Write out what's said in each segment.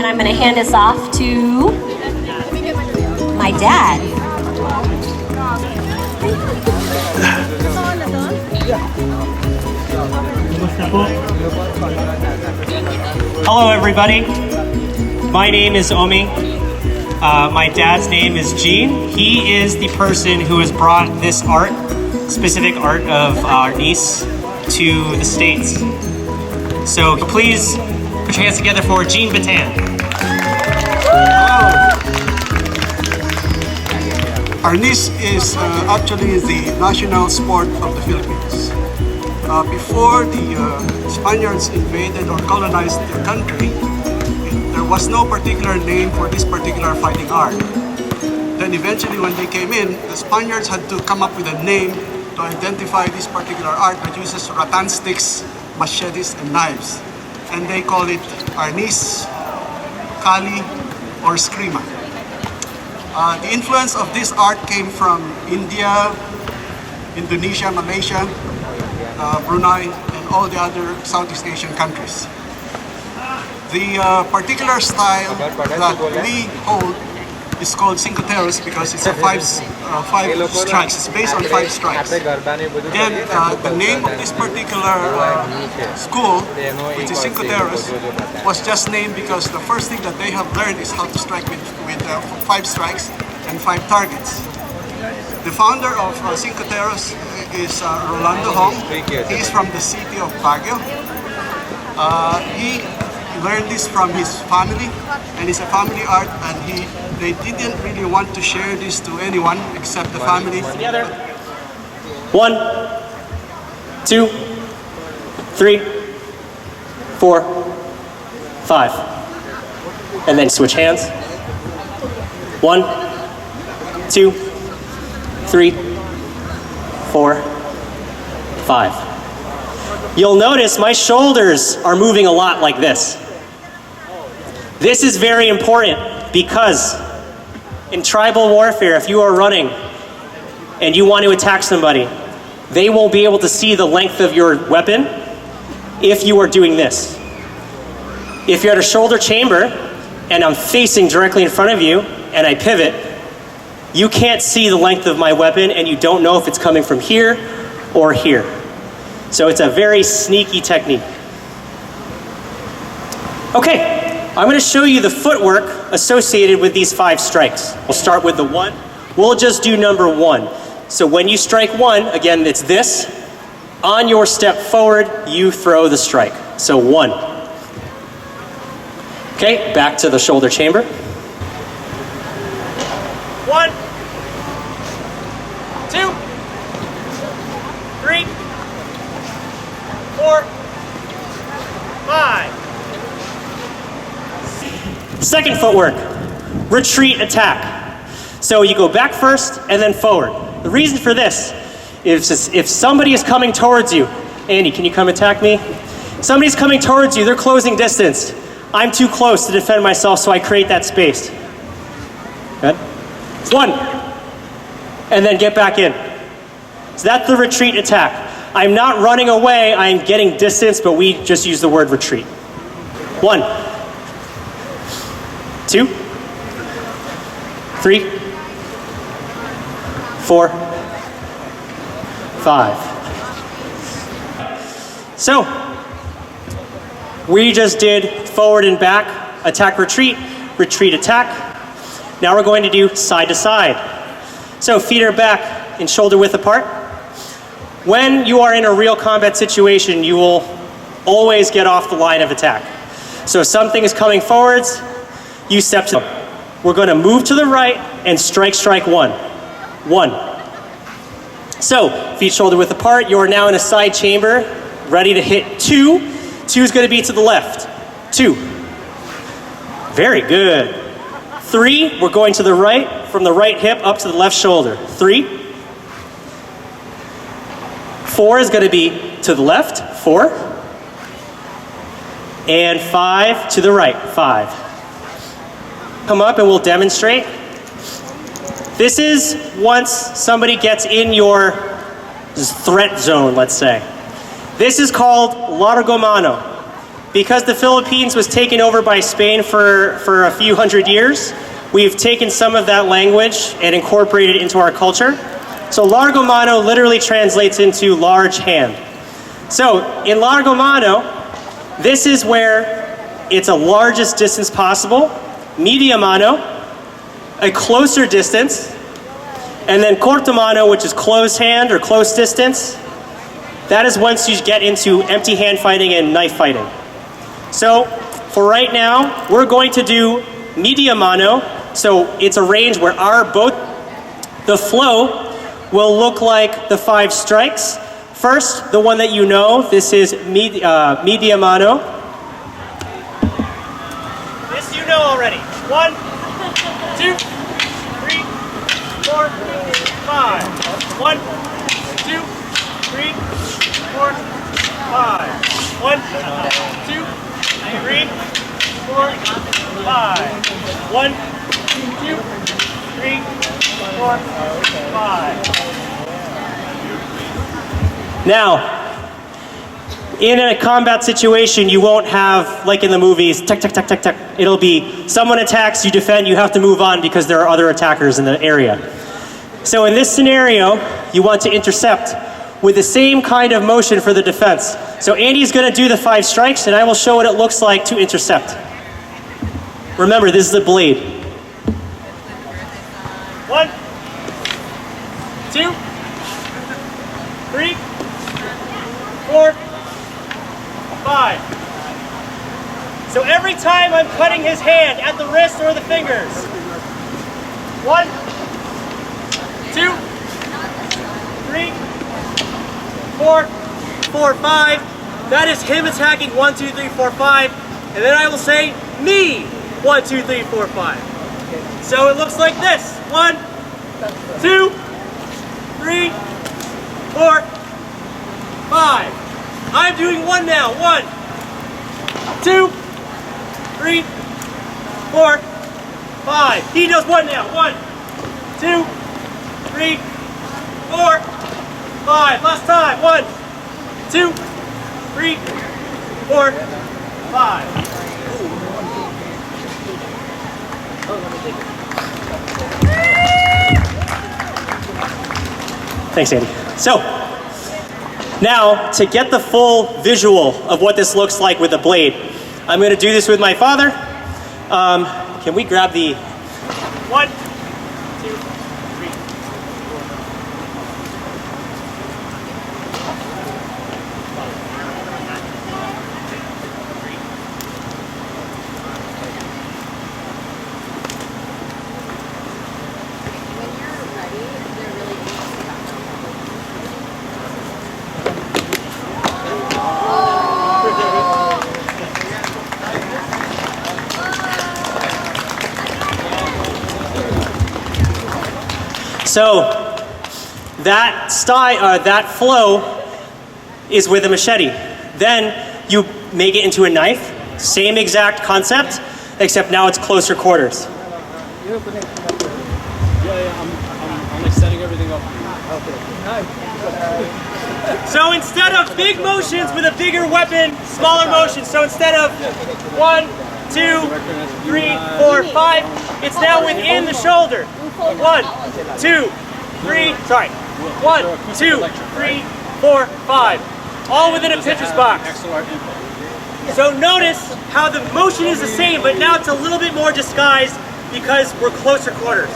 I'm going to hand this off to my dad. Hello everybody, my name is Omi. My dad's name is Gene. He is the person who has brought this art, specific art of Arnis, to the States. So please put your hands together for Gene Batan. Arnis is actually the national sport of the Philippines. Before the Spaniards invaded or colonized the country, there was no particular name for this particular fighting art. Then eventually when they came in, the Spaniards had to come up with a name to identify this particular art that uses rattan sticks, machetes, and knives. And they call it Arnis, Kali, or Skrima. The influence of this art came from India, Indonesia, Malaysia, Brunei, and all the other Southeast Asian countries. The particular style that we hold is called Cinco Teros because it's a five strikes. It's based on 5 strikes. Then the name of this particular school, which is Cinco Teros, was just named because the first thing that they have learned is how to strike with 5 strikes and 5 targets. The founder of Cinco Teros is Rolando Hong. He's from the city of Baguio. He learned this from his family, and it's a family art, and they didn't really want to share this to anyone except the family. Together. 1, 2, 3, 4, 5. And then switch hands. 1, 2, 3, 4, 5. You'll notice my shoulders are moving a lot like this. This is very important because in tribal warfare, if you are running and you want to attack somebody, they won't be able to see the length of your weapon if you are doing this. If you're at a shoulder chamber and I'm facing directly in front of you and I pivot, you can't see the length of my weapon and you don't know if it's coming from here or here. So it's a very sneaky technique. Okay. I'm going to show you the footwork associated with these 5 strikes. We'll start with the 1. We'll just do number 1. So when you strike 1, again, it's this. On your step forward, you throw the strike. So 1. Okay, back to the shoulder chamber. 1, 2, 3, 4, 5. Second footwork, retreat attack. So you go back first and then forward. The reason for this is if somebody is coming towards you, Andy, can you come attack me? Somebody's coming towards you, they're closing distance. I'm too close to defend myself, so I create that space. Good? 1, and then get back in. So that's the retreat attack. I'm not running away, I'm getting distance, but we just use the word retreat. 1, 2, 3, 4, 5. So, we just did forward and back, attack, retreat, retreat, attack. Now we're going to do side to side. So feet are back and shoulder width apart. When you are in a real combat situation, you will always get off the line of attack. So if something is coming forwards, you step to. We're going to move to the right and strike 1. 1. So, feet shoulder width apart. You are now in a side chamber, ready to hit 2. 2 is going to be to the left. 2. Very good. 3, we're going to the right, from the right hip up to the left shoulder. 3. 4 is going to be to the left. 4. And 5 to the right. 5. Come up and we'll demonstrate. This is once somebody gets in your threat zone, let's say. This is called largo mano. because the Philippines was taken over by Spain for a few hundred years, we've taken some of that language and incorporated it into our culture. So largo mano literally translates into large hand. So in largo mano, this is where it's a largest distance possible. Media mano, a closer distance. And then corto mano, which is close hand or close distance. That is once you get into empty hand fighting and knife fighting. So for right now, we're going to do media mano. So it's a range where the flow will look like the 5 strikes. First, the one that you know, this is media mano. This you know already. 1, 2, 3, 4, 5. 1, 2, 3, 4, 5. 1, 2, 3, 4, 5. 1, 2, 3, 4, 5. Now, in a combat situation, you won't have, like in the movies, tuck, tuck, tuck, tuck, tuck. It'll be someone attacks, you defend, you have to move on because there are other attackers in the area. So in this scenario, you want to intercept with the same kind of motion for the defense. So Andy's going to do the 5 strikes, and I will show what it looks like to intercept. Remember, this is a blade. 1, 2, 3, 4, 5. So every time I'm cutting his hand at the wrist or the fingers. 1, 2, 3, 4, 4, 5. That is him attacking 1, 2, 3, 4, 5. And then I will say me 1, 2, 3, 4, 5. So it looks like this. 1, 2, 3, 4, 5. I'm doing 1 now. 1, 2, 3, 4, 5. He does 1 now. 1, 2, 3, 4, 5. Last time. 1, 2, 3, 4, 5. Thanks, Andy. So, now, to get the full visual of what this looks like with a blade, I'm going to do this with my father. Can we grab the 1, 2, 3, So that style, that flow is with a machete. Then you make it into a knife. Same exact concept, except now it's closer quarters. I'm like setting everything up. So instead of big motions with a bigger weapon, smaller motions. So instead of 1, 2, 3, 4, 5, it's now within the shoulder. 1, 2, 3, sorry. 1, 2, 3, 4, 5. All within a pitcher's box. So notice how the motion is the same, but now it's a little bit more disguised because we're closer quarters.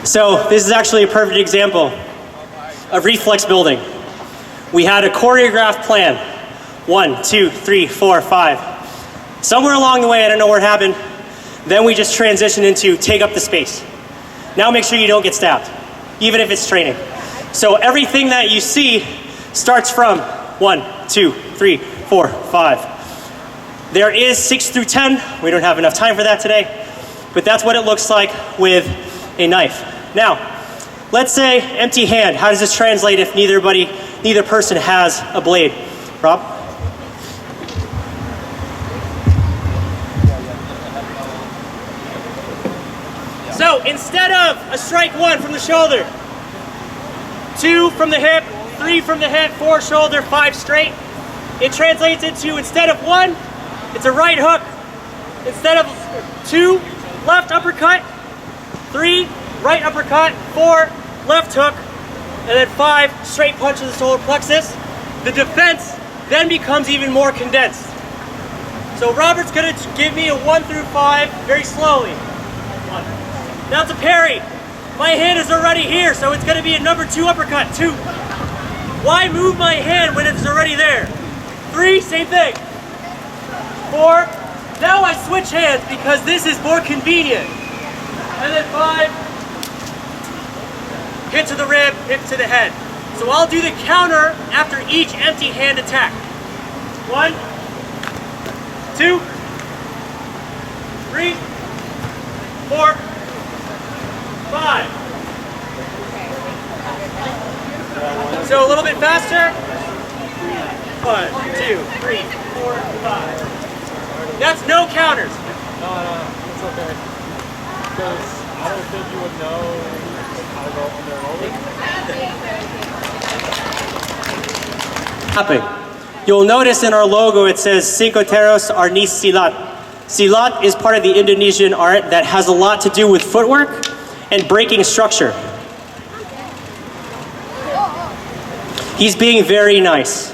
So this is actually a perfect example of reflex building. We had a choreographed plan. 1, 2, 3, 4, 5. Somewhere along the way, I don't know where it happened, then we just transitioned into take up the space. Now make sure you don't get stabbed, even if it's training. So everything that you see starts from 1, 2, 3, 4, 5. There is 6 through 10. We don't have enough time for that today, but that's what it looks like with a knife. Now, let's say empty hand. How does this translate if neither person has a blade? Rob? So instead of a strike 1 from the shoulder, 2 from the hip, 3 from the hip, 4 shoulder, 5 straight, it translates into instead of 1, it's a right hook. Instead of 2, left uppercut, 3, right uppercut, 4, left hook, and then 5 straight punches to the solar plexus. The defense then becomes even more condensed. So Robert's gonna give me a 1 through 5 very slowly. 1. Now to parry. My hand is already here, so it's gonna be a number 2 uppercut, 2. Why move my hand when it's already there? 3, same thing. 4, now I switch hands because this is more convenient. And then 5, hit to the rib, hit to the head. So I'll do the counter after each empty hand attack. 1, 2, 3, 4, 5. So a little bit faster. 1, 2, 3, 4, 5. That's no counters. No, it's okay. Because I don't think you would know how to go under and over. You'll notice in our logo it says Cinco Teros Arnis Silat. Silat is part of the Indonesian art that has a lot to do with footwork and breaking structure. He's being very nice.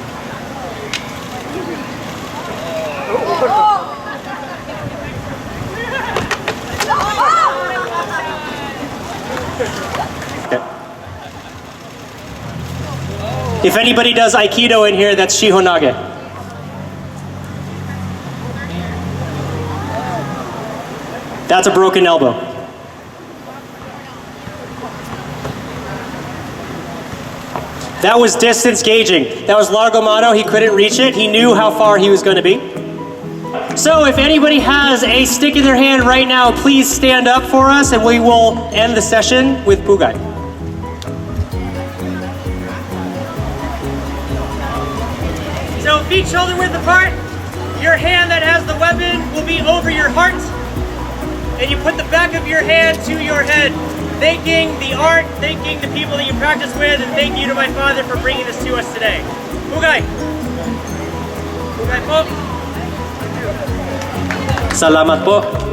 If anybody does Aikido in here, that's Shihonage. That's a broken elbow. That was distance gauging. That was largo mano. He couldn't reach it. He knew how far he was going to be. So if anybody has a stick in their hand right now, please stand up for us and we will end the session with Pugay. So feet shoulder width apart. Your hand that has the weapon will be over your heart. And you put the back of your hand to your head. Thanking the art, thanking the people that you practice with, and thank you to my father for bringing this to us today. Pugay. Pugay po. Salamat po.